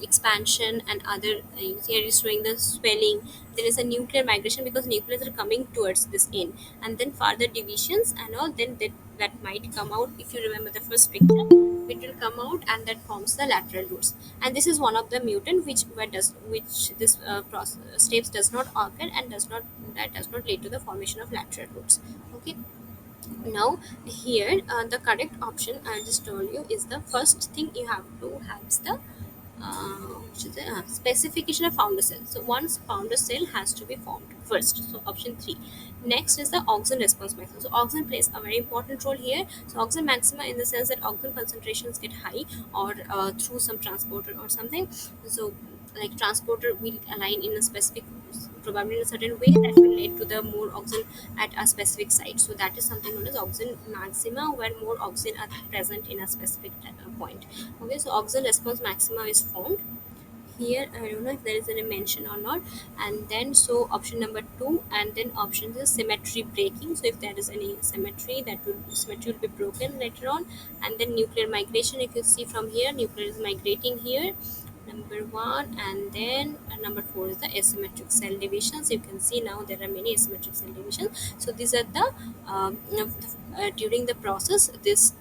expansion and other here is showing the swelling, there is a nuclear migration because nucleus are coming towards this end, and then further divisions and all, then that might come out. If you remember the first picture, it will come out and that forms the lateral roots. And this is one of the mutant which this process steps does not occur and does not lead to the formation of lateral roots. Okay, now here the correct option I just told you is the first thing you have to have is the which is the specification of founder cell. So once founder cell has to be formed first. So option 3. Next is the oxygen response maximum. So oxygen plays a very important role here. So oxygen maxima in the sense that oxygen concentrations get high, or through some transporter or something. So like transporter will align in a specific, probably in a certain way, that will lead to the more oxygen at a specific site. So that is something known as oxygen maxima, where more oxygen are present in a specific point. Okay, so oxygen response maxima is found here. I don't know if there is any mention or not. And then so option number 2, and then option is symmetry breaking. So if there is any symmetry will be broken later on. And then nuclear migration, if you see from here, nuclear is migrating here, number 1. And then number 4 is the asymmetric cell divisions. You can see now there are many asymmetric cell divisions. So these are the during the process, these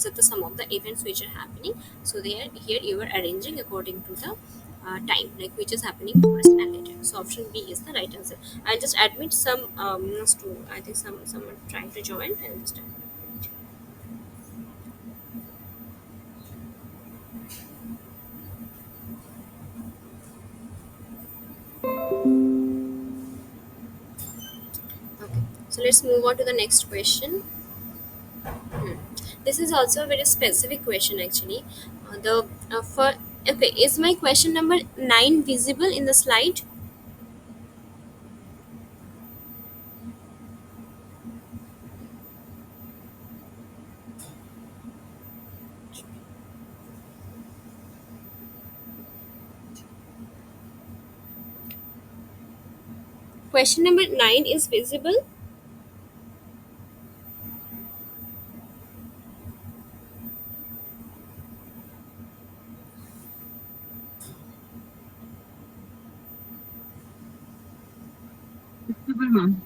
are the some of the events which are happening. So they are here, you are arranging according to the time, like which is happening first and later. So option B is the right answer. I'll just admit some I think someone trying to join. I'll just admit. Okay, so let's move on to the next question. This is also a very specific question actually. The for Okay, is my question number 9 visible in the slide? Question number 9 is visible. Visible, ma'am.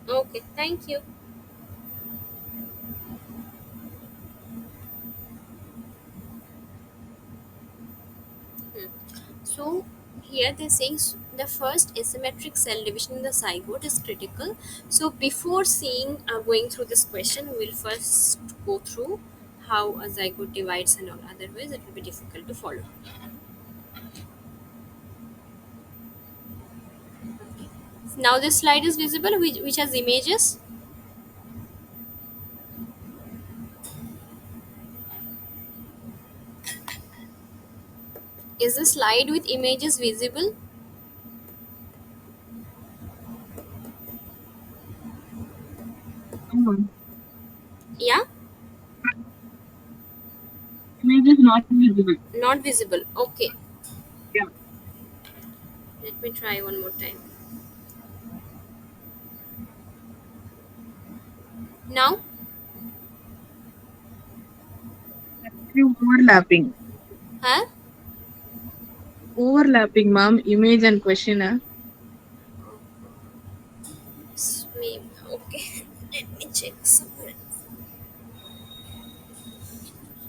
Okay, thank you. So here they're saying the first asymmetric cell division in the zygote is critical. So before seeing going through this question, we will first go through how a zygote divides and all. Otherwise, it will be difficult to follow. Now this slide is visible, which has images. Is the slide with images visible? No, ma'am. Yeah, Image is not visible. not visible. Okay, Yeah. let me try one more time. Now, Actually, overlapping. huh? Overlapping, ma'am. Image and question. Maybe okay. Let me check somewhere.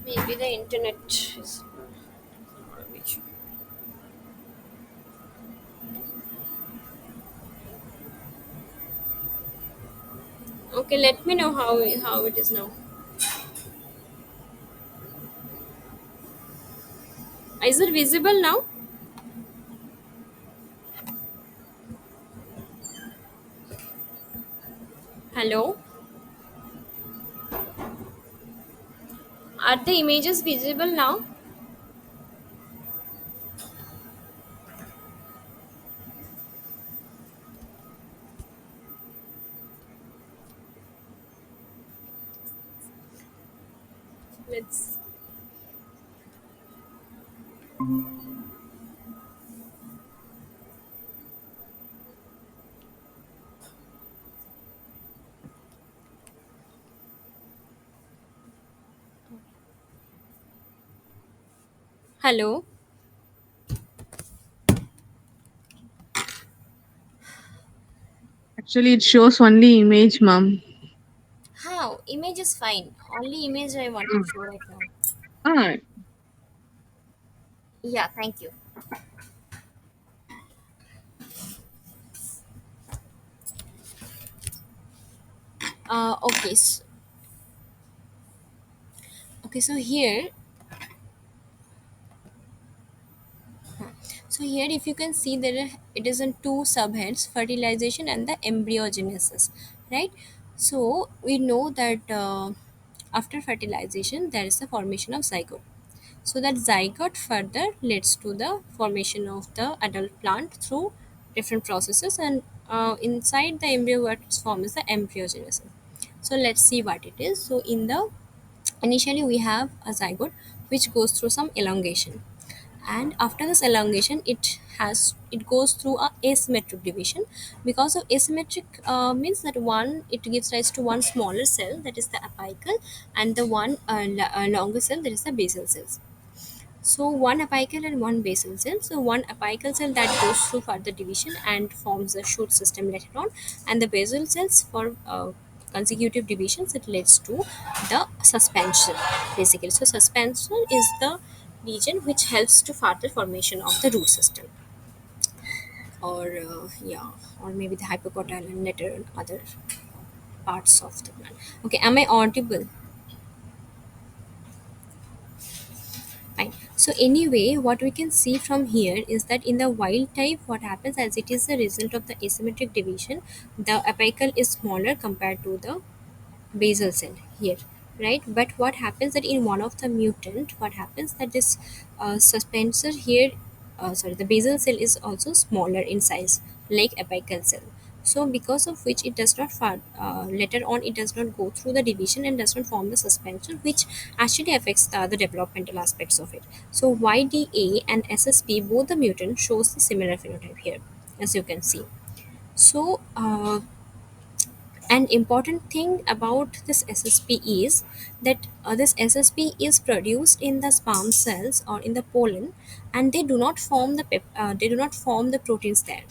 Maybe the internet is not a issue. Okay, let me know how it is now. Is it visible now? Hello. Are the images visible now? Let's. Hello. Actually, it shows only image, ma'am. How? Image is fine. Only image I want to show right now. Ah, Yeah, thank you. Okay. Okay, so here, if you can see there, it is in two subheads: fertilization and the embryogenesis, right? So we know that after fertilization, there is the formation of zygote. So that zygote further leads to the formation of the adult plant through different processes, and inside the embryo, what is formed is the embryogenesis. So let's see what it is. So in the initially we have a zygote which goes through some elongation, and after this elongation it goes through a asymmetric division. Because of asymmetric means that one, it gives rise to one smaller cell, that is the apical, and the one longer cell, that is the basal cells. So one apical and one basal cell. So one apical cell that goes through further division and forms a shoot system later on, and the basal cells for consecutive divisions, it leads to the suspension basically. So suspension is the region which helps to further formation of the root system, or yeah, or maybe the hypocotyl and later on other parts of the plant. Okay, am I audible? Fine. So anyway, what we can see from here is that in the wild type, what happens, as it is the result of the asymmetric division, the apical is smaller compared to the basal cell here, right? But what happens that in one of the mutant, what happens that this suspensor here, sorry, the basal cell is also smaller in size like apical cell. So because of which it does not later on it does not go through the division and does not form the suspension, which actually affects the other developmental aspects of it. So YDA and SSP, both the mutant, shows the similar phenotype here, as you can see. So an important thing about this SSP is that this SSP is produced in the sperm cells or in the pollen, and they do not form they do not form the proteins there.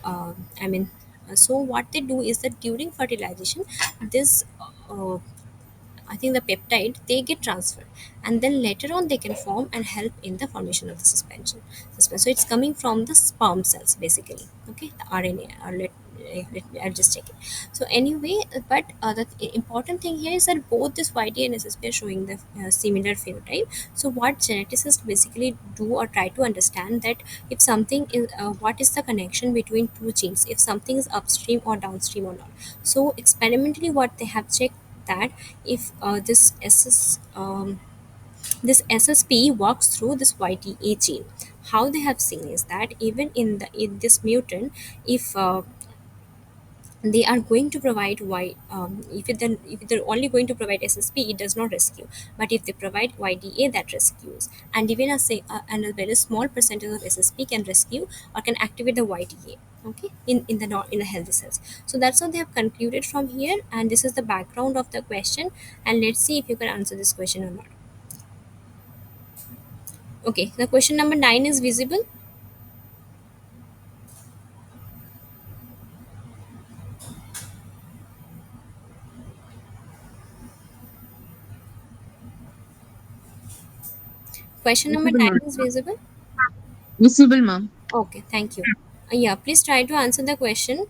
I mean, so what they do is that during fertilization, this I think the peptide, they get transferred, and then later on they can form and help in the formation of the suspension. So it's coming from the sperm cells basically. Okay, the RNA. I'll just check it. So anyway, but the important thing here is that both this YT and SSP are showing the similar phenotype. So what geneticists basically do or try to understand that if something is what is the connection between two genes, if something is upstream or downstream or not. So experimentally, what they have checked that if this SSP walks through this YTA gene, how they have seen is that even in this mutant, if they are going to provide if they're only going to provide ssp, it does not rescue. But if they provide yda, that rescues. And even and a very small percentage of ssp can rescue or can activate the yda, okay, in the healthy cells. So that's what they have concluded from here, and this is the background of the question. And let's see if you can answer this question or not. Okay, the question number 9 is visible. Question number Visible, 9 ma'am. is visible. Visible, ma'am. Okay, thank you. Yeah, please try to answer the question.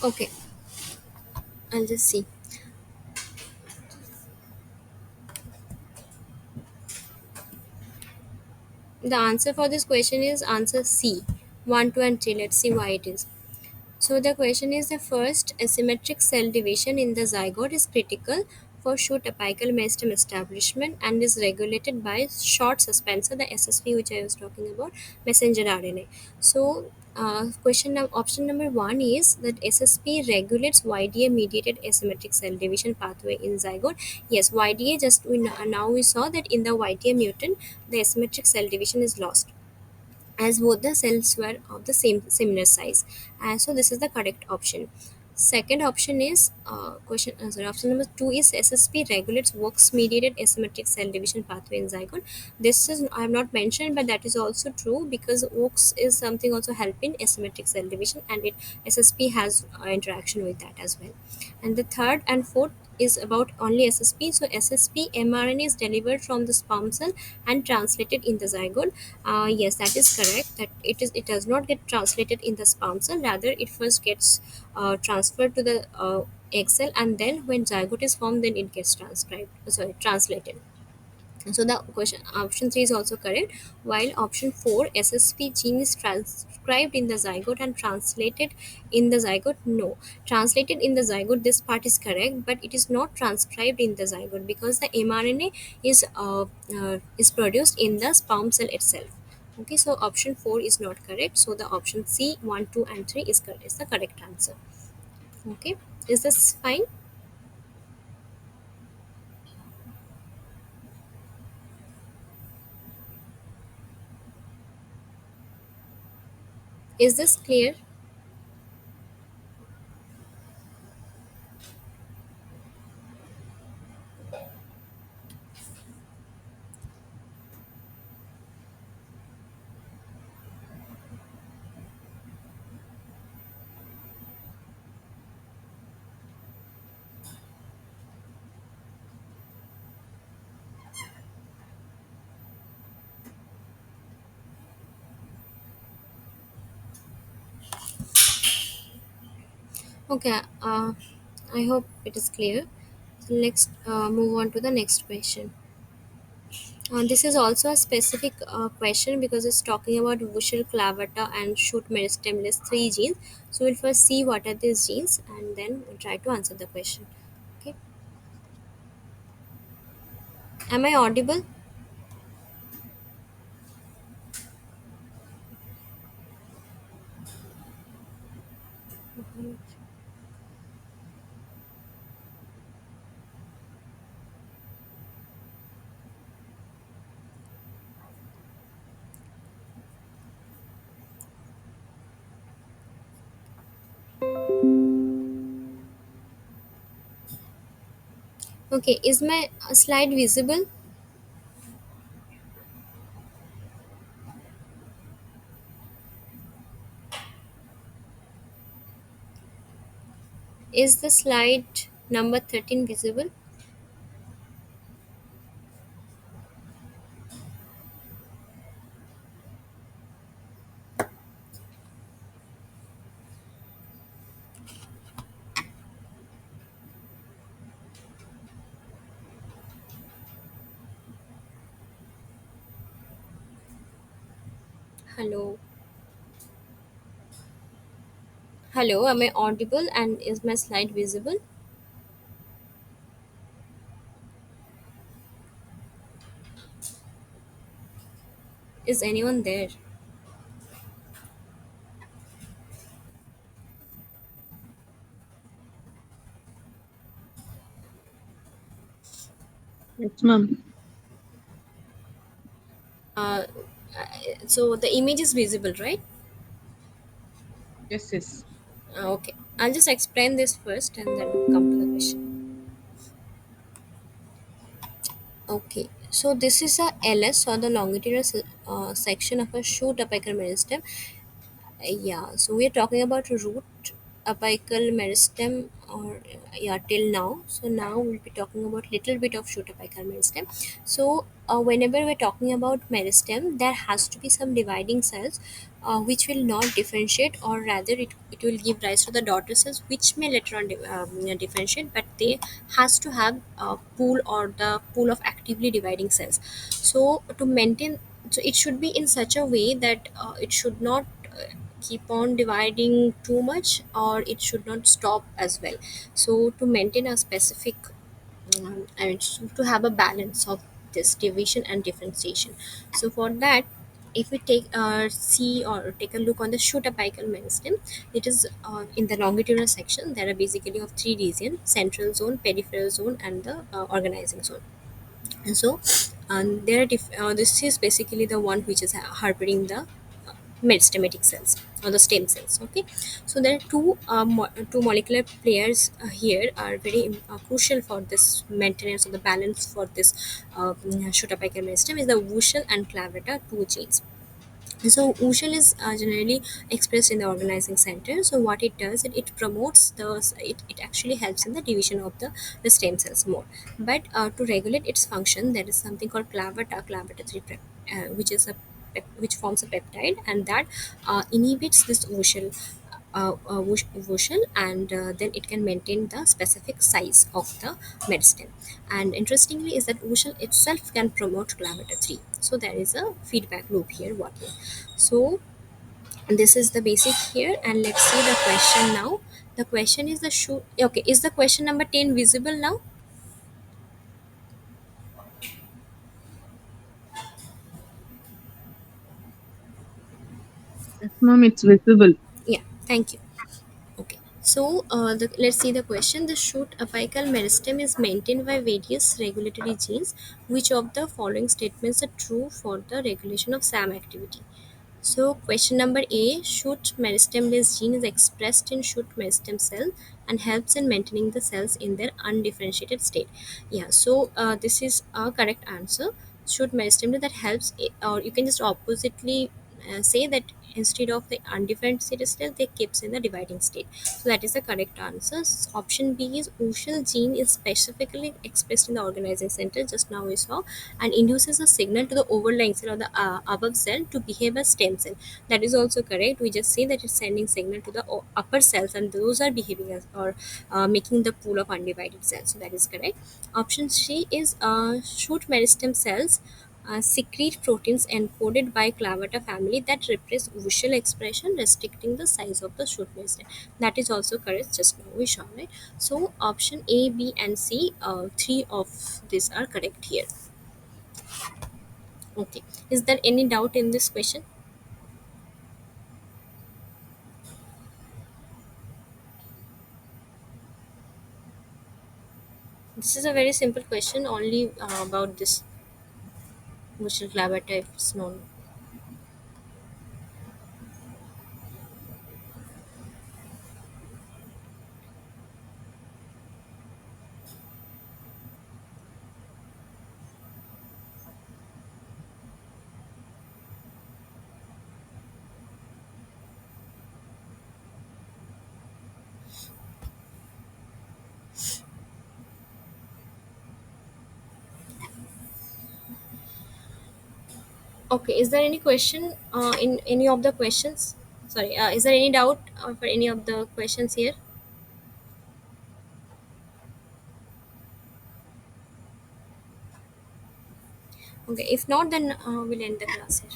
Okay, I'll just see. The answer for this question is answer C, 1, 2, and 3. Let's see why it is. So the question is, the first asymmetric cell division in the zygote is critical for shoot apical meristem establishment and is regulated by short suspensor, the SSP which I was talking about, messenger RNA. So option number 1 is that SSP regulates YDA mediated asymmetric cell division pathway in zygote. Yes, YDA, now we saw that in the YDA mutant the asymmetric cell division is lost, as both the cells were of the same similar size. And so this is the correct option. Second option is option number 2 is ssp regulates works mediated asymmetric cell division pathway in zygote. This is I have not mentioned, but that is also true, because works is something also help in asymmetric cell division, and it ssp has interaction with that as well. And the third and fourth is about only ssp. So ssp mRNA is delivered from the sperm cell and translated in the zygote. Yes, that is correct. That it does not get translated in the sperm cell. Rather, it first gets transferred to the egg cell, and then when zygote is formed, then it gets translated. So the question option 3 is also correct, while option 4, ssp gene is transcribed in the zygote and translated in the zygote. No, translated in the zygote, this part is correct, but it is not transcribed in the zygote because the mRNA is produced in the sperm cell itself. Okay, so option 4 is not correct. So the option C, 1, 2, and 3 is correct, is the correct answer. Okay, is this fine? Is this clear? Okay, I hope it is clear. So let's move on to the next question. This is also a specific question because it's talking about Wuschel, clavata, and shoot meristemless 3 genes. So we'll first see what are these genes and then we'll try to answer the question. Okay, am I audible? Okay, is my slide visible? Is the slide number 13 visible? Hello. Hello, am I audible and is my slide visible? Is anyone there? Yes, ma'am. Uh, so the image is visible, right? Yes, yes. Okay. I'll just explain this first and then come to the question. Okay. So this is a LS or the longitudinal section of a shoot apical meristem. Yeah, so we're talking about root apical meristem or yeah till now. So now we'll be talking about little bit of shoot apical meristem. So whenever we're talking about meristem, there has to be some dividing cells which will not differentiate, or rather it will give rise to the daughter cells which may later on differentiate, but they has to have a pool or the pool of actively dividing cells. So to maintain, so it should be in such a way that it should not keep on dividing too much, or it should not stop as well. So to maintain a specific I mean to have a balance of this division and differentiation, so for that, if we take see or take a look on the shoot apical meristem, it is in the longitudinal section. There are basically of three regions: central zone, peripheral zone, and the organizing zone. And so this is basically the one which is harboring the meristematic cells or the stem cells. Okay, so there are two molecular players here are very crucial for this maintenance of the balance for this shoot apical meristem is the wuschel and clavata two genes. So usual is generally expressed in the organizing center. So what it does, it promotes it actually helps in the division of the stem cells more. But to regulate its function, there is something called clavata 3 which is a which forms a peptide, and that inhibits this wuschel, and then it can maintain the specific size of the meristem. And interestingly is that wuschel itself can promote clavata 3. So there is a feedback loop here working. So this is the basic here, and let's see the question now. The question is the shoot. Okay, is the question number 10 visible now? Yes, ma'am, it's visible. Yeah, thank you. Okay, so let's see the question. The shoot apical meristem is maintained by various regulatory genes. Which of the following statements are true for the regulation of SAM activity? So question number A, shoot meristem-based gene is expressed in shoot meristem cell and helps in maintaining the cells in their undifferentiated state. Yeah, so this is a correct answer. Shoot meristem that helps, or you can just oppositely say that instead of the undifferentiated state, they keeps in the dividing state. So that is the correct answer. Option B is usual gene is specifically expressed in the organizing center. Just now we saw, and induces a signal to the overlying cell or the above cell to behave as stem cell. That is also correct. We just say that it's sending signal to the upper cells, and those are behaving as or making the pool of undivided cells. So that is correct. Option C is shoot meristem cells secrete proteins encoded by clavata family that repress visual expression, restricting the size of the shoot meristem. That is also correct. Just now we saw, right? So option A, B, and C, three of these are correct here. Okay. Is there any doubt in this question? This is a very simple question, only about this visual clavata if it's known. Okay, is there any question in any of the questions? Sorry, is there any doubt for any of the questions here? Okay, if not, then we'll end the class here.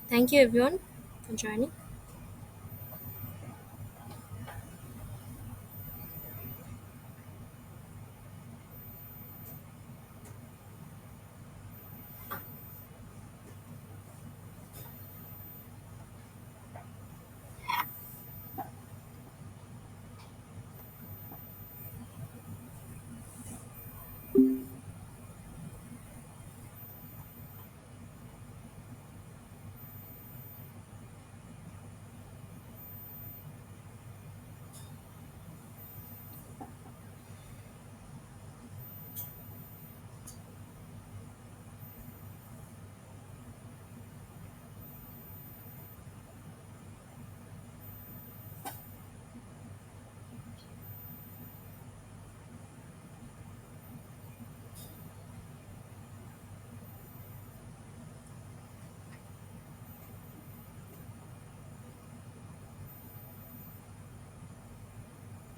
Thank you everyone for joining.